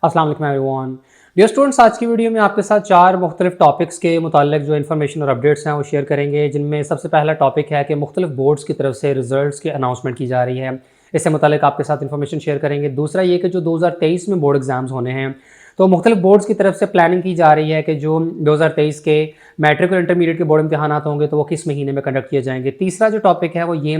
अस्सलाम वालेकुम everyone. Dear students, आज की वीडियो में आपके साथ 4 मुख्तलिफ टॉपिक्स के मुताल्लिक जो इन्फॉर्मेशन और अपडेट्स हैं वो शेयर करेंगे, जिनमें सबसे पहला टॉपिक है कि मुख्तलिफ बोर्ड्स की तरफ से रिजल्ट्स की अनाउंसमेंट की जा रही है। इससे मुताल्लिक आपके साथ इन्फॉर्मेशन शेयर करेंगे। दूसरा ये कि जो 2023 में बोर्ड एग्जाम्स होने हैं, तो मुख्तलिफ बोर्ड्स की तरफ से प्लानिंग की जा रही है कि जो 2023 के मैट्रिक और इंटरमीडिएट के बोर्ड इम्तहानात होंगे तो वो किस महीने में कंडक्ट किए जाएंगे। तीसरा जो टॉपिक है वो ये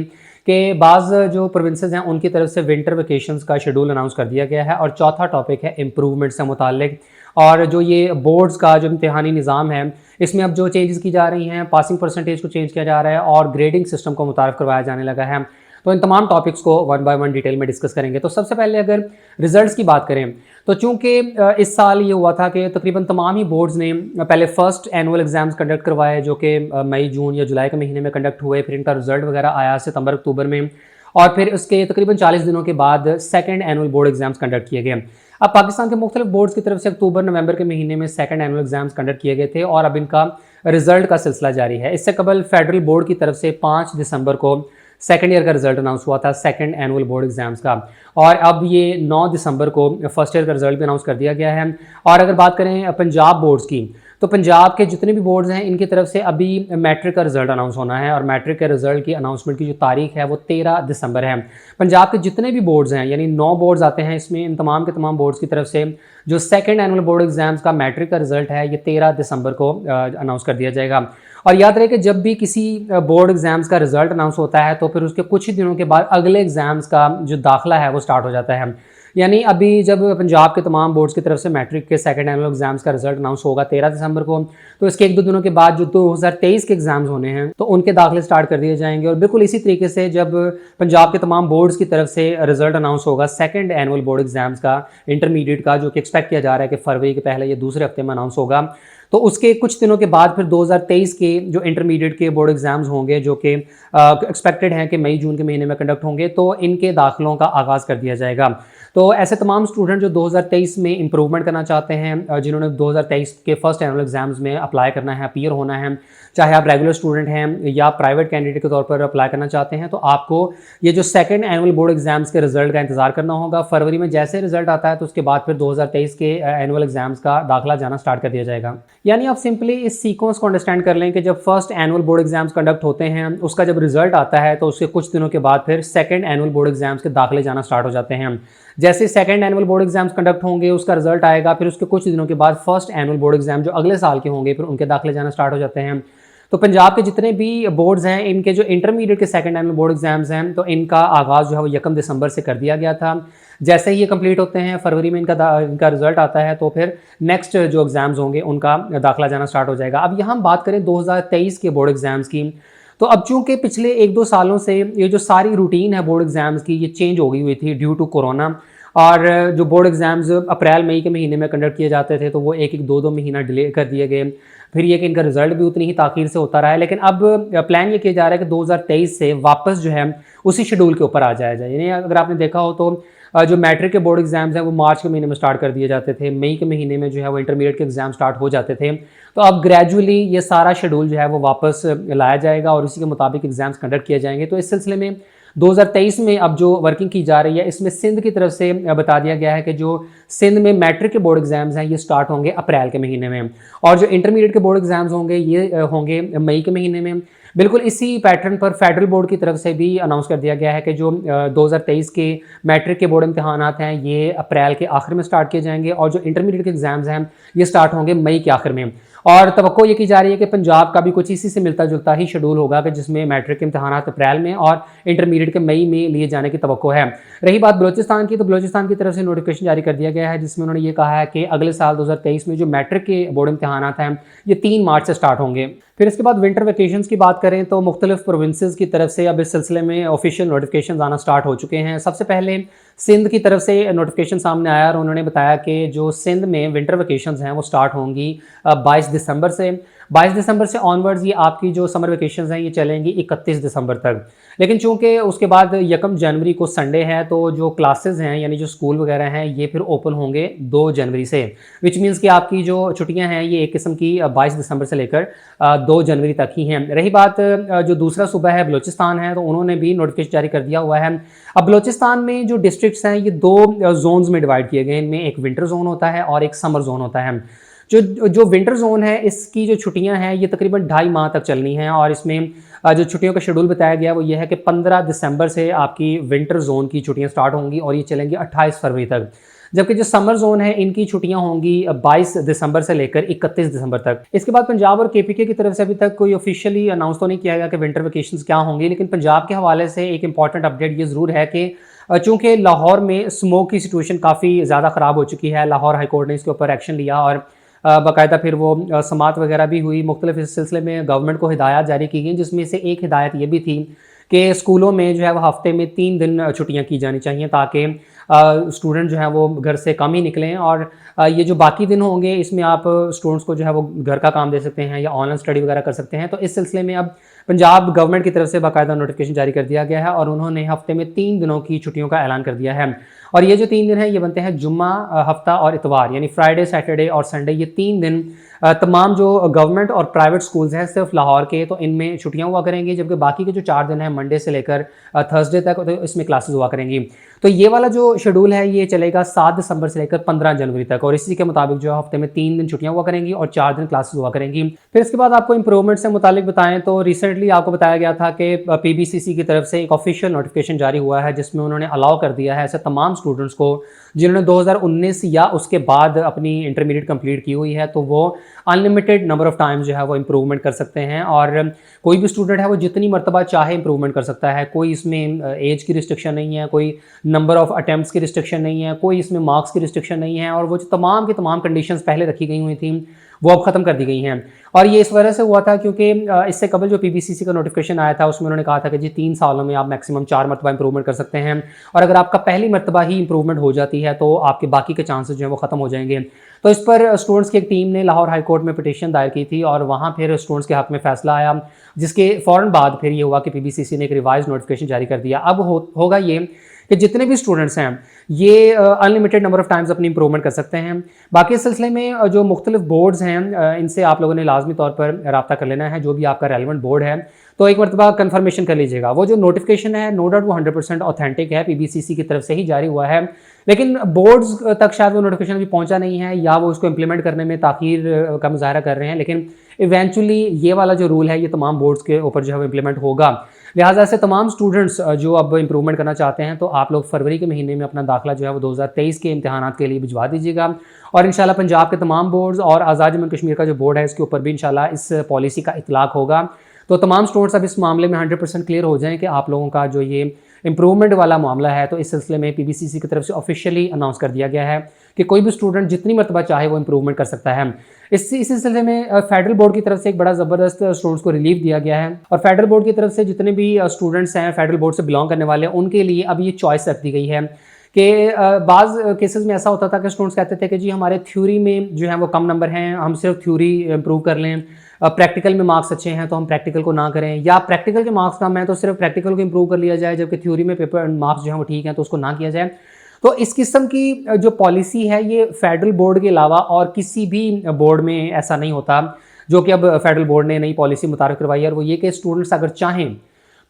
कि बाज़ जो प्रोविंसेस हैं उनकी तरफ से विंटर वेकेशंस का शेड्यूल अनाउंस कर दिया गया है। और चौथा टॉपिक है इम्प्रूवमेंट से मुताल्लिक, और जो ये बोर्ड्स का जो इम्तिहानी निज़ाम है इसमें अब जो चेंजेस की जा रही हैं, पासिंग परसेंटेज को चेंज किया जा रहा है और ग्रेडिंग सिस्टम को मुतारफ़ करवाया जाने लगा है। तो इन तमाम टॉपिक्स को वन बाय वन डिटेल में डिस्कस करेंगे। तो सबसे पहले अगर रिजल्ट्स की बात करें तो चूंकि इस साल ये हुआ था कि तकरीबन तमाम ही बोर्ड्स ने पहले फर्स्ट एनुअल एग्जाम्स कंडक्ट करवाए, जो कि मई, जून या जुलाई के महीने में कंडक्ट हुए। फिर इनका रिजल्ट वगैरह आया सितंबर, अक्टूबर में, और फिर उसके तकरीबन 40 दिनों के बाद second annual board exams conduct किए गए। अब पाकिस्तान के मुख्तलिफ बोर्ड्स की तरफ से अक्टूबर, नवंबर के महीने में सेकंड एनुअल एग्जाम्स कंडक्ट किए गए थे और अब इनका रिजल्ट का सिलसिला जारी है। इससे कबल फेडरल बोर्ड की तरफ से 5 दिसंबर को सेकंड ईयर का रिजल्ट अनाउंस हुआ था, सेकंड एनुअल बोर्ड एग्जाम्स का, और अब ये 9 दिसंबर को फर्स्ट ईयर का रिजल्ट भी अनाउंस कर दिया गया है। और अगर बात करें पंजाब बोर्ड्स की, तो पंजाब के जितने भी बोर्ड्स हैं इनकी तरफ से अभी मैट्रिक का रिजल्ट अनाउंस होना है, और मैट्रिक के रिजल्ट की अनाउंसमेंट की जो तारीख है वो 13 दिसंबर है। पंजाब के जितने भी बोर्ड्स हैं, यानी 9 बोर्ड्स आते हैं इसमें, इन तमाम के तमाम बोर्ड्स की तरफ से जो सेकंड एनुअल बोर्ड एग्जाम्स का मैट्रिक का रिजल्ट है ये 13 दिसंबर को अनाउंस कर दिया जाएगा। और याद रहे कि जब भी किसी बोर्ड एग्जाम्स का रिजल्ट अनाउंस होता है तो फिर उसके कुछ ही दिनों के बाद अगले एग्जाम्स का जो दाखिला है वो स्टार्ट हो जाता है। यानी अभी जब पंजाब के तमाम बोर्ड्स की तरफ से मैट्रिक के सेकंड एनुअल एग्जाम्स का रिजल्ट अनाउंस होगा 13 दिसंबर को, तो इसके 1-2 दिनों के बाद जो 2023 के एग्जाम्स होने हैं तो उनके दाखिले स्टार्ट कर दिए जाएंगे। और बिल्कुल इसी तरीके से जब पंजाब के तमाम बोर्ड्स की तरफ से रिजल्ट अनाउंस होगा सेकंड एनुअल बोर्ड एग्जाम्स का, इंटरमीडिएट का, जो कि एक्सपेक्ट किया जा रहा है कि फरवरी के पहले या दूसरे हफ्ते में अनाउंस होगा, तो उसके कुछ दिनों के बाद फिर 2023 के जो इंटरमीडिएट के बोर्ड एग्जाम्स होंगे, जो कि एक्सपेक्टेड हैं कि मई, जून के महीने में कंडक्ट होंगे, तो इनके दाखिलों का आगाज़ कर दिया जाएगा। तो ऐसे तमाम स्टूडेंट जो 2023 में इंप्रूवमेंट करना चाहते हैं, जिन्होंने 2023 के फर्स्ट एनुअल एग्जाम्स में अप्लाई करना है, अपीयर होना है, चाहे आप रेगुलर स्टूडेंट हैं या प्राइवेट कैंडिडेट के तौर पर अप्लाई करना चाहते हैं, तो आपको ये जो सेकंड एनुअल बोर्ड एग्जाम्स के रिजल्ट का इंतजार करना होगा। फरवरी में जैसे रिजल्ट आता है तो उसके बाद फिर 2023 के एनुअल एग्जाम्स का दाखिला जाना स्टार्ट कर दिया जाएगा। यानी आप सिंपली इस सीक्वेंस को अंडरस्टैंड कर लें कि जब first annual board exams conduct होते हैं, उसका जब रिजल्ट आता है तो उसके कुछ दिनों के बाद फिर सेकंड एनुअल बोर्ड एग्जाम्स के दाखिले जाना स्टार्ट हो जाते हैं। जैसे second annual board exams conduct होंगे, उसका रिजल्ट आएगा, फिर उसके कुछ दिनों के बाद फर्स्ट एनुअल बोर्ड एग्जाम जो अगले साल के होंगे फिर उनके दाखिले जाना स्टार्ट हो जाते हैं। तो पंजाब के जितने भी बोर्ड्स हैं, इनके जो इंटरमीडिएट के सेकंड एनुअल बोर्ड एग्जाम्स हैं, तो इनका आगाज़ जो है वो 1 दिसंबर से कर दिया गया था। जैसे ही ये कंप्लीट होते हैं, फरवरी में इनका रिजल्ट आता है, तो फिर नेक्स्ट जो एग्ज़ाम्स होंगे उनका दाखिला जाना स्टार्ट हो जाएगा। अब यहाँ हम बात करें 2023 के बोर्ड एग्ज़ाम्स की, तो अब चूंकि पिछले 1-2 सालों से ये जो सारी रूटीन है बोर्ड एग्ज़ाम्स की ये चेंज हो गई हुई थी ड्यू टू कोरोना, और जो बोर्ड एग्ज़ाम्स अप्रैल मई के महीने में कंडक्ट किए जाते थे तो वो 1-1, 2-2 महीना डिले कर दिए गए। फिर ये कि इनका रिजल्ट भी उतनी ही ताख़ीर से होता रहा है। लेकिन अब प्लान ये किया जा रहा है कि 2023 से वापस जो है उसी शेड्यूल के ऊपर आ जाया जाए। यानी अगर आपने देखा हो तो जो मैट्रिक के बोर्ड एग्जाम्स हैं वो मार्च के महीने में स्टार्ट कर दिए जाते थे, मई के महीने में जो है वो इंटरमीडिएट के एग्जाम स्टार्ट हो जाते थे। तो अब ग्रेजुअली ये सारा शेड्यूल जो है वो वापस लाया जाएगा और इसी के मुताबिक एग्जाम्स कंडक्ट किए जाएंगे। तो इस सिलसिले में 2023 में अब जो वर्किंग की जा रही है इसमें सिंध की तरफ से बता दिया गया है कि जो सिंध में मैट्रिक के बोर्ड एग्जाम्स हैं ये स्टार्ट होंगे अप्रैल के महीने में, और जो इंटरमीडिएट के बोर्ड एग्जाम्स होंगे ये होंगे मई के महीने में। बिल्कुल इसी पैटर्न पर फेडरल बोर्ड की तरफ से भी अनाउंस कर दिया गया है कि जो 2023 के मैट्रिक के बोर्ड इम्तिहानात हैं ये अप्रैल के आखिर में स्टार्ट किए जाएंगे, और जो इंटरमीडिएट के एग्जाम्स हैं ये स्टार्ट होंगे मई के आखिर में। और तवक्को ये की जा रही है कि पंजाब का भी कुछ इसी से मिलता जुलता ही शेड्यूल होगा कि जिसमें मैट्रिक के इम्तिहानात अप्रैल में और इंटरमीडिएट के मई में लिए जाने की तवक्को है। रही बात बलोचिस्तान की, तो बलोचिस्तान की तरफ से नोटिफिकेशन जारी कर दिया गया है जिसमें उन्होंने ये कहा है कि अगले साल 2023 में जो मैट्रिक के बोर्ड इम्तिहानात हैं ये 3 मार्च से स्टार्ट होंगे। फिर इसके बाद विंटर वेकेशंस की बात करें तो मुख्तलिफ प्रोविंसेस की तरफ से अब इस सिलसिले में ऑफिशियल नोटिफिकेशन आना स्टार्ट हो चुके हैं। सबसे पहले सिंध की तरफ से नोटिफिकेशन सामने आया और उन्होंने बताया कि जो सिंध में विंटर वेकेशंस हैं वो स्टार्ट होंगी 22 दिसंबर से, 22 दिसंबर से ऑनवर्ड्स ये आपकी जो समर वेकेशंस हैं ये चलेंगी 31 दिसंबर तक। लेकिन चूंकि उसके बाद 1 जनवरी को संडे है तो जो क्लासेस हैं यानी जो स्कूल वगैरह हैं ये फिर ओपन होंगे 2 जनवरी से, विच मीन्स कि आपकी जो छुट्टियां हैं ये एक किस्म की 22 दिसंबर से लेकर 2 जनवरी तक ही हैं। रही बात जो दूसरा सूबा है बलूचिस्तान है, तो उन्होंने भी नोटिफिकेशन जारी कर दिया हुआ है। अब बलूचिस्तान में जो डिस्ट्रिक्ट्स हैं ये 2 जोन्स में डिवाइड किए गए हैं। इनमें एक विंटर जोन होता है और एक समर जोन होता है। जो विंटर जोन है इसकी जो छुट्टियां हैं ये तकरीबन 2.5 माह तक चलनी है, और इसमें जो छुट्टियों का शेड्यूल बताया गया वो ये है कि 15 दिसंबर से आपकी विंटर जोन की छुट्टियां स्टार्ट होंगी और ये चलेंगी 28 फरवरी तक। जबकि जो समर जोन है इनकी छुट्टियां होंगी 22 दिसंबर से लेकर 31 दिसंबर तक। इसके बाद पंजाब और केपीके की तरफ से अभी तक कोई ऑफिशियली अनाउंस तो नहीं किया गया कि विंटर वेकेशंस क्या होंगी, लेकिन पंजाब के हवाले से एक इंपॉर्टेंट अपडेट ये ज़रूर है कि चूंकि लाहौर में स्मोक की सिचुएशन काफ़ी ज़्यादा ख़राब हो चुकी है, लाहौर हाई कोर्ट ने इसके ऊपर एक्शन लिया और बाकायदा फिर वो समात वगैरह भी हुई। मुख्तलिफ इस सिलसिले में गवर्नमेंट को हिदायत जारी की गई, जिसमें से एक हिदायत ये भी थी कि स्कूलों में जो है वो हफ्ते में 3 दिन छुट्टियां की जानी चाहिए, ताकि स्टूडेंट जो है वो घर से कम ही निकलें, और ये जो बाकी दिन होंगे इसमें आप स्टूडेंट्स को जो है वो घर का काम दे सकते हैं या ऑनलाइन स्टडी वगैरह कर सकते हैं। तो इस सिलसिले में अब पंजाब गवर्नमेंट की तरफ से बाकायदा नोटिफिकेशन जारी कर दिया गया है और उन्होंने हफ्ते में 3 दिनों की छुट्टियों का ऐलान कर दिया है। और ये जो 3 दिन हैं ये बनते हैं जुम्मा, हफ्ता और इतवार, यानी फ्राइडे, सैटरडे और संडे। ये 3 दिन तमाम जो गवर्नमेंट और प्राइवेट स्कूल्स हैं सिर्फ लाहौर के, तो इनमें छुट्टियां हुआ करेंगी, जबकि बाकी के जो 4 दिन हैं मंडे से लेकर थर्सडे तक, तो इसमें क्लासेस हुआ करेंगी। तो ये वाला जो शेड्यूल है ये चलेगा 7 दिसंबर से लेकर 15 जनवरी तक, और इसी के मुताबिक जो हफ्ते में 3 दिन छुट्टियां हुआ करेंगी और 4 दिन क्लासेस हुआ करेंगी। फिर इसके बाद आपको इंप्रूवमेंट से मुतालिक बताएं तो रिसेंटली आपको बताया गया था कि पीबीसीसी की तरफ से एक ऑफिशियल नोटिफिकेशन जारी हुआ है, जिसमें उन्होंने अलाउ कर दिया है ऐसे तमाम स्टूडेंट्स को जिन्होंने 2019 या उसके बाद अपनी इंटरमीडिएट कंप्लीट की हुई है, तो वो अनलिमिटेड नंबर ऑफ टाइम्स जो है वो इंप्रूवमेंट कर सकते हैं, और कोई भी स्टूडेंट है वो जितनी मरतबा चाहे इंप्रूवमेंट कर सकता है। कोई इसमें एज की रिस्ट्रिक्शन नहीं है, कोई नंबर ऑफ अटैम्प्ट्स की रिस्ट्रिक्शन नहीं है, कोई इसमें मार्क्स की रिस्ट्रिक्शन नहीं है, और वो जो तमाम की तमाम कंडीशंस पहले रखी गई हुई थी वो अब ख़त्म कर दी गई हैं। और ये इस वजह से हुआ था क्योंकि इससे कबल जो पीबीसीसी का नोटिफिकेशन आया था उसमें उन्होंने कहा था कि जी 3 सालों में आप मैक्सिमम 4 मरतबा इंप्रूवमेंट कर सकते हैं, और अगर आपका पहली मरतबा ही इंप्रूवमेंट हो जाती है तो आपके बाकी के चांसेस जो हैं वो ख़त्म हो जाएंगे। तो इस पर स्टूडेंट्स की एक टीम ने लाहौर हाई कोर्ट में पिटीशन दायर की थी, और वहाँ फिर स्टूडेंट्स के हक में फैसला आया, जिसके फ़ौरन बाद फिर ये हुआ कि पीबीसीसी ने एक रिवाइज नोटिफिकेशन जारी कर दिया। अब होगा ये कि जितने भी स्टूडेंट्स हैं ये अनलिमिटेड नंबर ऑफ टाइम्स अपनी इंप्रूवमेंट कर सकते हैं। बाकी इस सिलसिले में जो मुख्तलिफ बोर्ड्स हैं इनसे आप लोगों ने लाजमी तौर पर रब्ता कर लेना है, जो भी आपका रेलिवेंट बोर्ड है, तो एक मरतबा कन्फर्मेशन कर लीजिएगा। वो जो नोटिफिकेशन है नो डाउट वो 100% ऑथेंटिक है, पीबीसीसी की तरफ से ही जारी हुआ है, लेकिन बोर्ड्स तक शायद वो नोटिफिकेशन अभी पहुंचा नहीं है, या वो उसको इंप्लीमेंट करने में ताखीर का मुजाहरा कर रहे हैं, लेकिन इवेंचुअली ये वाला जो रूल है ये तमाम बोर्ड्स के ऊपर जो है वो इंप्लीमेंट होगा। लिहाजा से तमाम स्टूडेंट्स जो अब इंप्रूवमेंट करना चाहते हैं तो आप लोग फरवरी के महीने में अपना दाखिला जो है वो 2023 के इम्तिहानात के लिए भिजवा दीजिएगा, और इंशाल्लाह पंजाब के तमाम बोर्ड्स और आज़ाद जम्मू कश्मीर का जो बोर्ड है इसके ऊपर भी इंशाल्लाह इस पॉलिसी का इतलाक होगा। तो तमाम स्टूडेंट्स अब इस मामले में 100% क्लियर हो जाएं कि आप लोगों का जो ये इंप्रूवमेंट वाला मामला है, तो इस सिलसिले में पीबीसीसी की तरफ से ऑफिशियली अनाउंस कर दिया गया है कि कोई भी स्टूडेंट जितनी मरतबा चाहे वो इंप्रूवमेंट कर सकता है। इसी सिलसिले में फेडरल बोर्ड की तरफ से एक बड़ा ज़बरदस्त स्टूडेंट्स को रिलीफ दिया गया है, और फेडरल बोर्ड की तरफ से जितने भी स्टूडेंट्स हैं फेडरल बोर्ड से बिलोंग करने वाले, उनके लिए अब ये चॉइस रख दी गई है कि बाज़ केसेस में ऐसा होता था कि स्टूडेंट्स कहते थे कि जी हमारे थ्योरी में जो है वो कम नंबर हैं, हम सिर्फ थ्योरी इंप्रूव कर लें, प्रैक्टिकल में मार्क्स अच्छे हैं तो हम प्रैक्टिकल को ना करें, या प्रैक्टिकल के मार्क्स कम हैं तो सिर्फ प्रैक्टिकल को इंप्रूव कर लिया जाए, जबकि थ्योरी में पेपर मार्क्स जो हैं वो ठीक हैं तो उसको ना किया जाए। तो इस किस्म की जो पॉलिसी है ये फेडरल बोर्ड के अलावा और किसी भी बोर्ड में ऐसा नहीं होता, जो कि अब फेडरल बोर्ड ने नई पॉलिसी मुतारिफ करवाई है, और वो ये कि स्टूडेंट्स अगर चाहें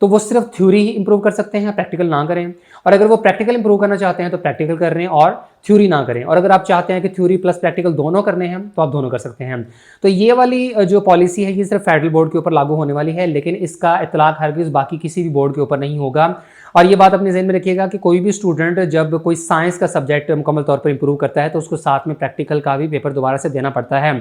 तो वो सिर्फ थ्योरी ही इंप्रूव कर सकते हैं, प्रैक्टिकल ना करें, और अगर वो प्रैक्टिकल इंप्रूव करना चाहते हैं तो प्रैक्टिकल कर रहे हैं और थ्योरी ना करें, और अगर आप चाहते हैं कि थ्योरी प्लस प्रैक्टिकल दोनों करने हैं तो आप दोनों कर सकते हैं। तो ये वाली जो पॉलिसी है ये सिर्फ फेडरल बोर्ड के ऊपर लागू होने वाली है, लेकिन इसका इतलाक हरगिज़ बाकी किसी भी बोर्ड के ऊपर नहीं होगा। और ये बात अपने ज़हन में रखिएगा कि कोई भी स्टूडेंट जब कोई साइंस का सब्जेक्ट मुकम्मल तौर पर इंप्रूव करता है तो उसको साथ में प्रैक्टिकल का भी पेपर दोबारा से देना पड़ता है,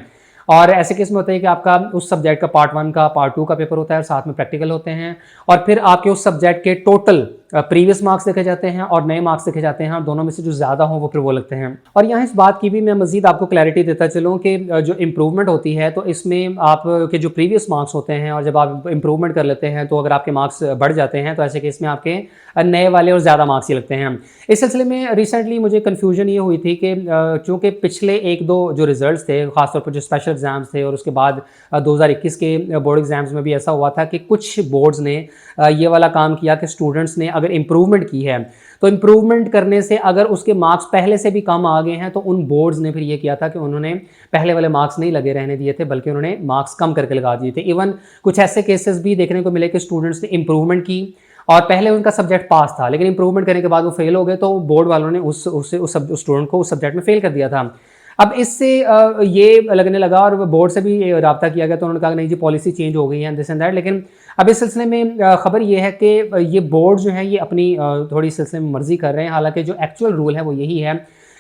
और ऐसे केस में होता है कि आपका उस सब्जेक्ट का पार्ट 1 का पार्ट 2 का पेपर होता है और साथ में प्रैक्टिकल होते हैं, और फिर आपके उस सब्जेक्ट के टोटल प्रीवियस मार्क्स देखे जाते हैं और नए मार्क्स देखे जाते हैं, और दोनों में से जो ज़्यादा हों वो फिर वो लगते हैं। और यहाँ इस बात की भी मैं मज़ीद आपको क्लैरिटी देता चलूँ कि जो इम्प्रूवमेंट होती है तो इसमें आपके जो प्रीवियस मार्क्स होते हैं और जब आप इम्प्रूवमेंट कर लेते हैं तो अगर आपके मार्क्स बढ़ जाते हैं तो ऐसे केस में आपके नए वाले और ज़्यादा मार्क्स ही लगते हैं। इस सिलसिले में रिसेंटली मुझे कन्फ्यूजन ये हुई थी कि चूँकि पिछले 1-2 जो रिजल्ट्स थे, ख़ासतौर पर जो स्पेशल एग्ज़ाम्स थे और उसके बाद 2021 के बोर्ड एग्ज़ाम्स में भी ऐसा हुआ था कि कुछ बोर्ड्स ने ये वाला काम किया कि स्टूडेंट्स ने अगर इम्प्रूवमेंट की है तो इम्प्रूवमेंट करने से अगर उसके मार्क्स पहले से भी कम आ गए हैं तो उन बोर्ड्स ने फिर ये किया था कि उन्होंने पहले वाले मार्क्स नहीं लगे रहने दिए थे, बल्कि उन्होंने मार्क्स कम करके लगा दिए थे। इवन कुछ ऐसे केसेस भी देखने को मिले कि स्टूडेंट्स ने इम्प्रूवमेंट की और पहले उनका सब्जेक्ट पास था, लेकिन इंप्रूवमेंट करने के बाद वो फेल हो गए, तो बोर्ड वालों ने उस स्टूडेंट को उस सब्जेक्ट में फेल कर दिया था। अब इससे ये लगने लगा और बोर्ड से भी राब्ता किया गया, तो उन्होंने कहा नहीं जी पॉलिसी चेंज हो गई है दिस एंड दैट। लेकिन अब इस सिलसिले में खबर ये है कि ये बोर्ड जो है ये अपनी थोड़ी इस सिलसिले में मर्जी कर रहे हैं। हालांकि जो एक्चुअल रूल है वो यही है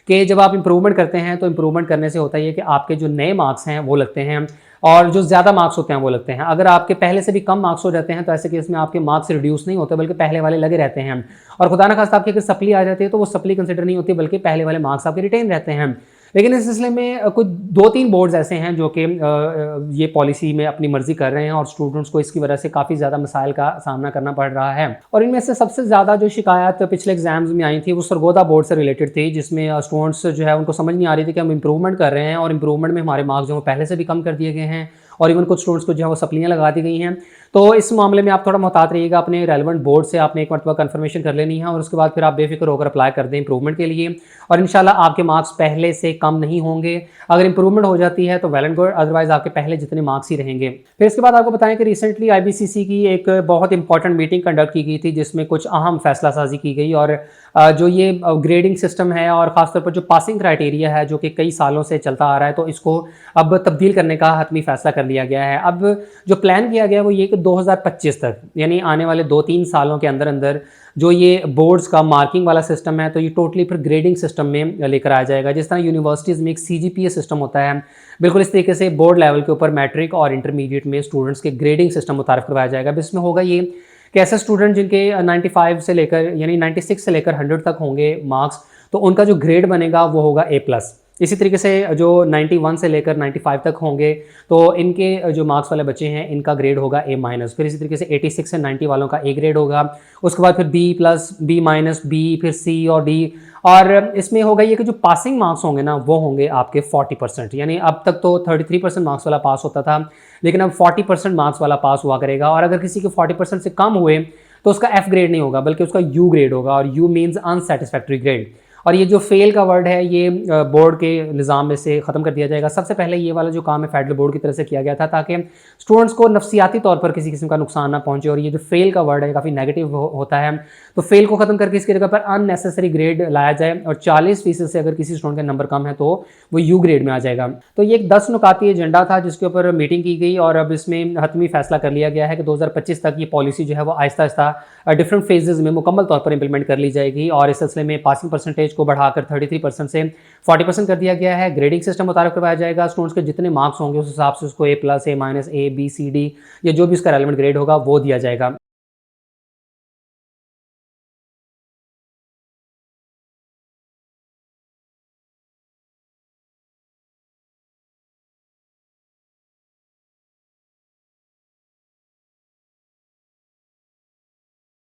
कि जब आप इंप्रूवमेंट करते हैं तो इंप्रूवमेंट करने से होता है कि आपके जो नए मार्क्स हैं वो लगते हैं और जो ज़्यादा मार्क्स होते हैं वो लगते हैं। अगर आपके पहले से भी कम मार्क्स हो जाते हैं तो ऐसे केस में आपके मार्क्स रिड्यूस नहीं होते, बल्कि पहले वाले लगे रहते हैं। और खुदा न खास्ता आपकी अगर सप्ली आ जाती है तो वो सप्ली कंसिडर नहीं होती, बल्कि पहले वाले मार्क्स आपके रिटेन रहते हैं। लेकिन इस सिलसिले में कुछ 2-3 बोर्ड्स ऐसे हैं जो कि ये पॉलिसी में अपनी मर्जी कर रहे हैं और स्टूडेंट्स को इसकी वजह से काफ़ी ज़्यादा मसाइल का सामना करना पड़ रहा है। और इनमें से सबसे ज़्यादा जो शिकायत पिछले एग्जाम्स में आई थी वो सरगोदा बोर्ड से रिलेटेड थी, जिसमें स्टूडेंट्स जो है उनको समझ नहीं आ रही थी कि हम इंप्रूवमेंट कर रहे हैं और इंप्रूवमेंट में हमारे मार्क्स जो पहले से भी कम कर दिए गए हैं और इवन कुछ स्टूडेंट्स को जो है वो सप्लियाँ लगा दी गई हैं। तो इस मामले में आप थोड़ा मोहतात रहिएगा, अपने रेलेवेंट बोर्ड से आपने एक मरतबा कन्फर्मेशन कर लेनी है और उसके बाद फिर आप बेफिक्र होकर अप्लाई कर दें इंप्रूवमेंट के लिए, और इंशाल्लाह आपके मार्क्स पहले से कम नहीं होंगे। अगर इंप्रूवमेंट हो जाती है तो वेल एंड गुड, अदरवाइज आपके पहले जितने मार्क्स ही रहेंगे। फिर इसके बाद आपको बताएं कि रिसेंटली IBCC की एक बहुत इंपॉर्टेंट मीटिंग कंडक्ट की गई थी, जिसमें कुछ अहम फैसला साजी की गई। और जो ये ग्रेडिंग सिस्टम है और ख़ासतौर पर जो पासिंग क्राइटेरिया है जो कि कई सालों से चलता आ रहा है, तो इसको अब तब्दील करने का हतमी फैसला कर लिया गया है। अब जो प्लान किया गया है वो ये कि 2025 तक, यानी आने वाले 2-3 सालों के अंदर अंदर जो ये बोर्ड्स का मार्किंग वाला सिस्टम है तो ये टोटली फिर ग्रेडिंग सिस्टम में लेकर आया जाएगा। जिस तरह यूनिवर्सिटीज़ में एक CGPA सिस्टम होता है, बिल्कुल इस तरीके से बोर्ड लेवल के ऊपर मैट्रिक और इंटरमीडिएट में स्टूडेंट्स के ग्रेडिंग सिस्टम मुतारिफ करवाया जाएगा। अब इसमें होगा ये कि ऐसे स्टूडेंट जिनके 95 से लेकर यानी 96 से लेकर 100 तक होंगे मार्क्स, तो उनका जो ग्रेड बनेगा वो होगा A+। इसी तरीके से जो 91 से लेकर 95 तक होंगे तो इनके जो मार्क्स वाले बच्चे हैं इनका ग्रेड होगा A-। फिर इसी तरीके से 86 से 90 वालों का A ग्रेड होगा, उसके बाद फिर B+, B-, B, फिर C और D। और इसमें होगा ये कि जो पासिंग मार्क्स होंगे ना वो होंगे आपके 40%, यानी अब तक तो 33% मार्क्स वाला पास होता था, लेकिन अब 40% मार्क्स वाला पास हुआ करेगा। और अगर किसी के 40% से कम हुए तो उसका F ग्रेड नहीं होगा, बल्कि उसका U ग्रेड होगा, और U मीन्स अनसेटिस्फैक्ट्री ग्रेड। और ये जो फेल का वर्ड है ये बोर्ड के निज़ाम में से ख़त्म कर दिया जाएगा। सबसे पहले ये वाला जो काम है फेडरल बोर्ड की तरफ से किया गया था ताकि स्टूडेंट्स को नफसियाती तौर पर किसी किस्म का नुकसान ना पहुंचे। और ये जो फेल का वर्ड है काफ़ी नेगेटिव होता है, तो फेल को ख़त्म करके इसकी जगह पर अननेसेसरी ग्रेड लाया जाए, और 40% से अगर किसी स्टूडेंट का नंबर कम है तो वो U ग्रेड में आ जाएगा। तो ये एक 10 नुकाती एजेंडा था जिसके ऊपर मीटिंग की गई, और अब इसमें हतमी फैसला कर लिया गया है कि 2025 तक ये पॉलिसी जो है वो आहिस्ता आहिस्ता डिफरेंट फेजेज़ में मुकम्मल तौर पर इंप्लीमेंट कर ली जाएगी। और इस सिलसिले में पासिंग परसेंटेज को बढ़ाकर 33% से 40% कर दिया गया है। ग्रेडिंग सिस्टम मुतारिफ करवाया जाएगा, स्टूडेंट्स के जितने मार्क्स होंगे उस हिसाब से उसको A+, A-, A, B, C, D या जो भी उसका रेलेवेंट ग्रेड होगा वो दिया जाएगा।